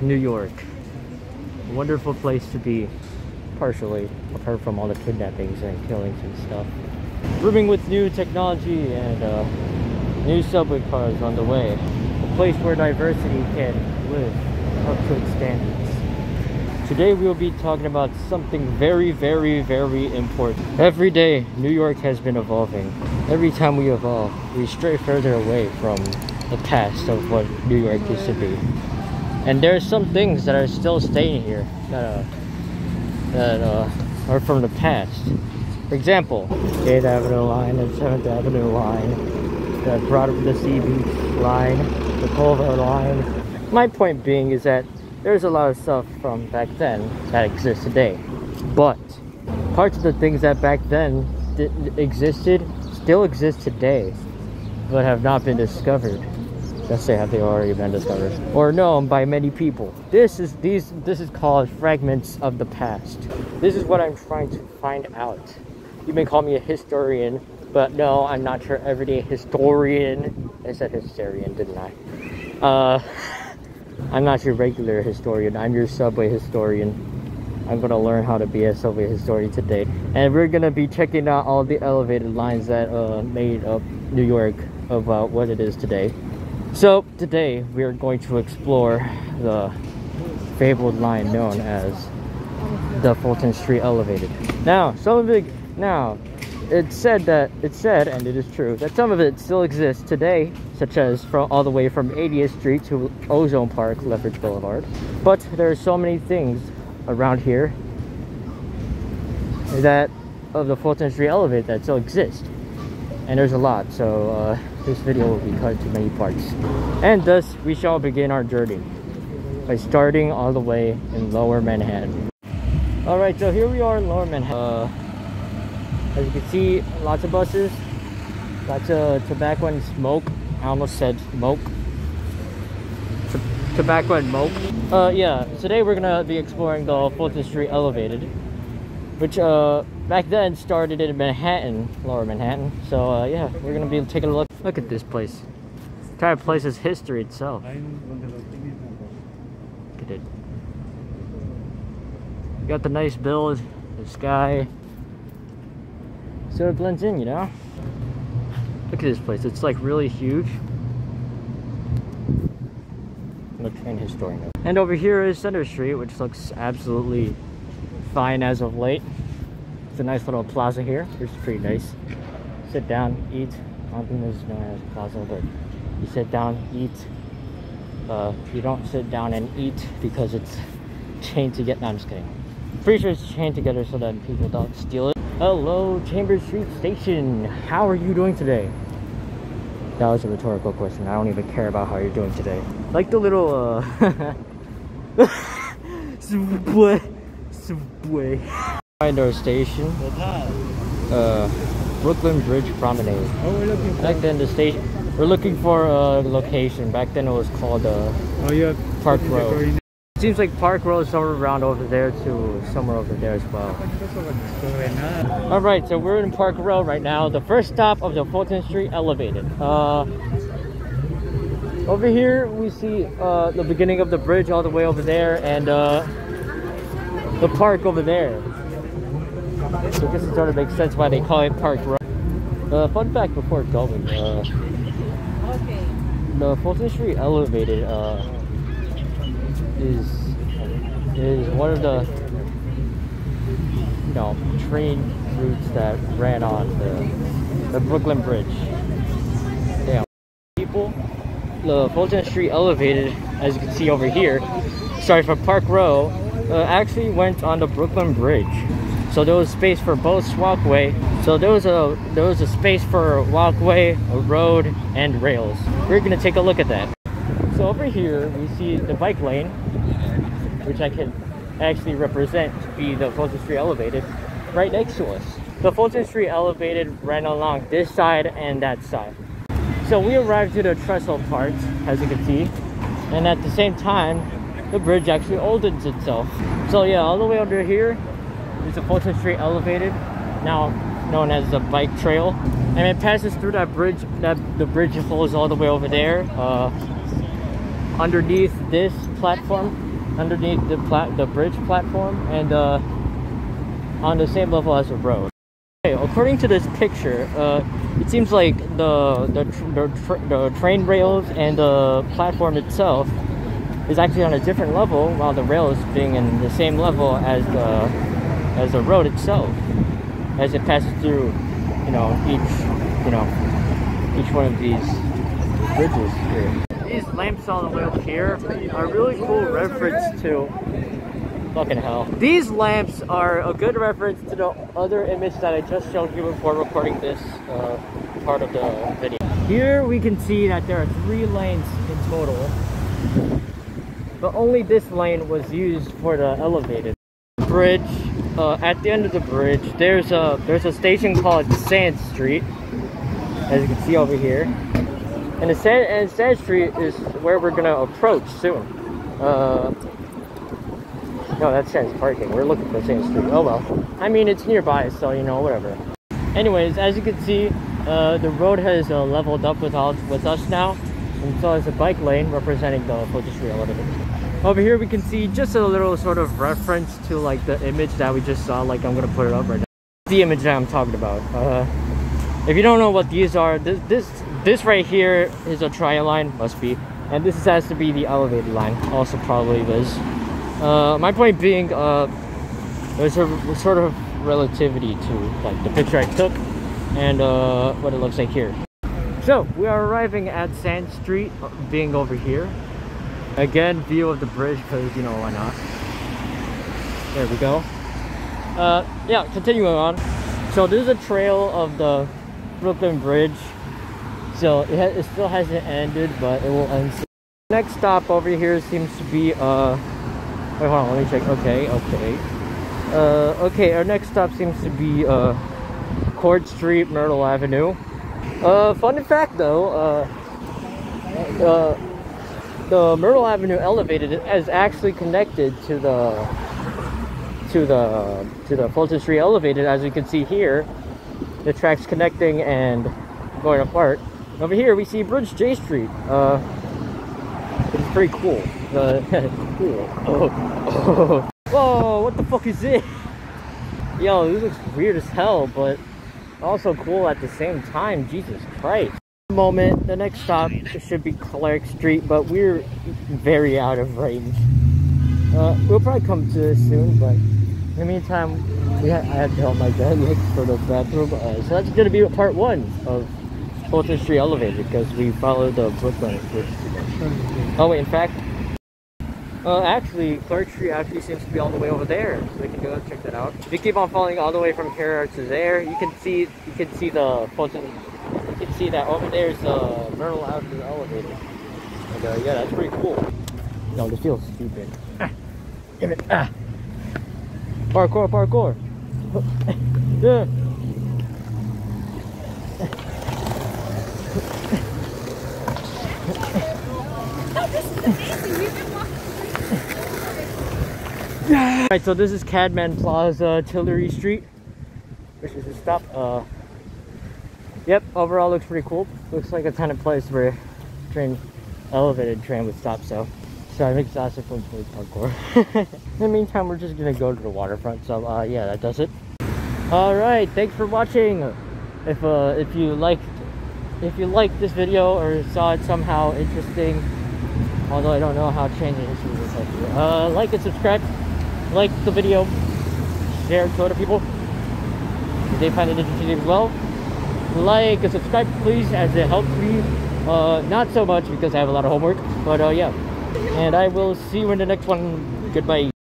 New York. Wonderful place to be, partially, apart from all the kidnappings and killings and stuff. Brimming with new technology and new subway cars on the way. A place where diversity can live up to its standards. Today we will be talking about something very, very, very important. Every day, New York has been evolving. Every time we evolve, we stray further away from the past of what New York used to be. And there are some things that are still staying here that are from the past. For example, 8th Avenue line and 7th Avenue line, the Broadway, the Sea Beach line, the Culver line. My point being is that there's a lot of stuff from back then that exists today, but parts of the things that back then existed still exist today, but have not been discovered. Let's say have they already been discovered or known by many people. This is called fragments of the past. This is what I'm trying to find out. You may call me a historian, but no, I'm not your everyday historian. I said historian, didn't I? I'm not your regular historian. I'm your subway historian. I'm gonna learn how to be a subway historian today, and we're gonna be checking out all the elevated lines that made up New York about what it is today. So today we are going to explore the fabled line known as the Fulton Street Elevated. Now, it's said, and it is true, that some of it still exists today, such as all the way from 80th Street to Ozone Park, Lethbridge Boulevard. But there are so many things around here that of the Fulton Street Elevated that still exist. And there's a lot, so this video will be cut into many parts. And thus, we shall begin our journey by starting all the way in Lower Manhattan. Alright, so here we are in Lower Manhattan. As you can see, lots of buses, lots of tobacco and smoke. I almost said smoke. Tobacco and smoke. Yeah, today we're gonna be exploring the Fulton Street Elevated, which back then started in Manhattan, Lower Manhattan. So yeah, we're gonna be taking a look. Look at this place. This entire place is history itself. Look at it. You got the nice build, the sky. So it blends in, you know? Look at this place. It's like really huge. I'm a trained historian. And over here is Center Street, which looks absolutely fine as of late. It's a nice little plaza here. It's pretty nice. Sit down, eat. I don't think this is known as a plaza, but you sit down, eat. You don't sit down and eat because it's chained together. No, I'm just kidding. Pretty sure it's chained together so that people don't steal it. Hello, Chambers Street Station. How are you doing today? That was a rhetorical question. I don't even care about how you're doing today. Like the little subway. Find our station. Brooklyn Bridge Promenade. Oh, we're looking for back then the station. We're looking for a location. Back then it was called Park Row. Seems like Park Row is somewhere around over there to somewhere over there as well. Alright, so we're in Park Row right now. The first stop of the Fulton Street Elevated. Over here we see the beginning of the bridge all the way over there, and the park over there. So I guess it sort of makes sense why they call it Park Row. Fun fact before going, the Fulton Street Elevated is one of the train routes that ran on the Brooklyn Bridge. Damn. People, the Fulton Street Elevated, as you can see over here, starting from Park Row, actually went on the Brooklyn Bridge. So there was space for both walkway. So there was a space for a walkway, a road, and rails. We're gonna take a look at that. So over here we see the bike lane, which I can actually represent to be the Fulton Street Elevated, right next to us. The Fulton Street Elevated ran along this side and that side. So we arrived to the trestle part, as you can see, and at the same time, the bridge actually opens itself. So yeah, all the way under here is the Fulton Street Elevated, now known as the bike trail, and it passes through that bridge. The bridge holds all the way over there. underneath this platform, underneath the bridge platform, and on the same level as the road. Okay, according to this picture, it seems like the train rails and the platform itself is actually on a different level, while the rail is being in the same level as the road itself, as it passes through, each one of these bridges here. These lamps all the way up here are a really cool reference to fucking hell. These lamps are a good reference to the other image that I just showed you before recording this part of the video. Here we can see that there are 3 lanes in total, but only this lane was used for the elevated bridge. At the end of the bridge, there's a station called Sand Street, as you can see over here, and Sand Street is where we're gonna approach soon. No, that's Sand's parking. We're looking for Sand Street. Oh well. I mean, it's nearby, so whatever. Anyways, as you can see, the road has leveled up with us now, and so has a bike lane representing the Fulton Street elevator. Over here we can see just a little sort of reference to like the image that we just saw. Like, I'm gonna put it up right now. The image that I'm talking about. If you don't know what these are, this right here is a trial line, must be, and this has to be the elevated line, also probably is. My point being, there's a sort of relativity to like the picture I took and what it looks like here. So we are arriving at Sand Street, being over here. Again, view of the bridge, because why not? There we go. Yeah, continuing on. So there's a trail of the Brooklyn Bridge. So it still hasn't ended, but it will end soon. Next stop over here seems to be wait, hold on, let me check. Okay. Okay, our next stop seems to be Court Street, Myrtle Avenue. Fun fact though, the Myrtle Avenue elevated is actually connected to the Fulton Street elevated. As you can see here, the tracks connecting and going apart. Over here we see Bridge J Street. It's pretty cool. Cool. Oh. Whoa, what the fuck is this? Yo, this looks weird as hell, but also cool at the same time. Jesus Christ. Moment, the next stop should be Clark Street, but we're very out of range. We'll probably come to this soon, but in the meantime, I had to help my dad look for the bathroom. So that's going to be part 1 of Fulton Street elevator, because we followed the Brooklyn Bridge. Oh wait, in fact, actually, Clark Street actually seems to be all the way over there, so we can go check that out. If you keep on following all the way from here to there, you can see the Fulton. You can see that over there's Myrtle Avenue elevator. And yeah, that's pretty cool. No, this feels stupid. Damn it! Parkour! Yeah. Alright, so this is Cadman Plaza, Tillery Street, which is the stop. Yep, overall looks pretty cool. Looks like a kind of place where elevated train would stop, so I'm exhausted from playing parkour. In the meantime, we're just gonna go to the waterfront, so yeah, that does it. Alright, thanks for watching. If you liked this video or saw it somehow interesting, although I don't know how changing history will help you, like and subscribe, like the video, share it to other people if they find it interesting as well. Like and subscribe please, as it helps me. Not so much because I have a lot of homework, but yeah, and I will see you in the next one. Goodbye.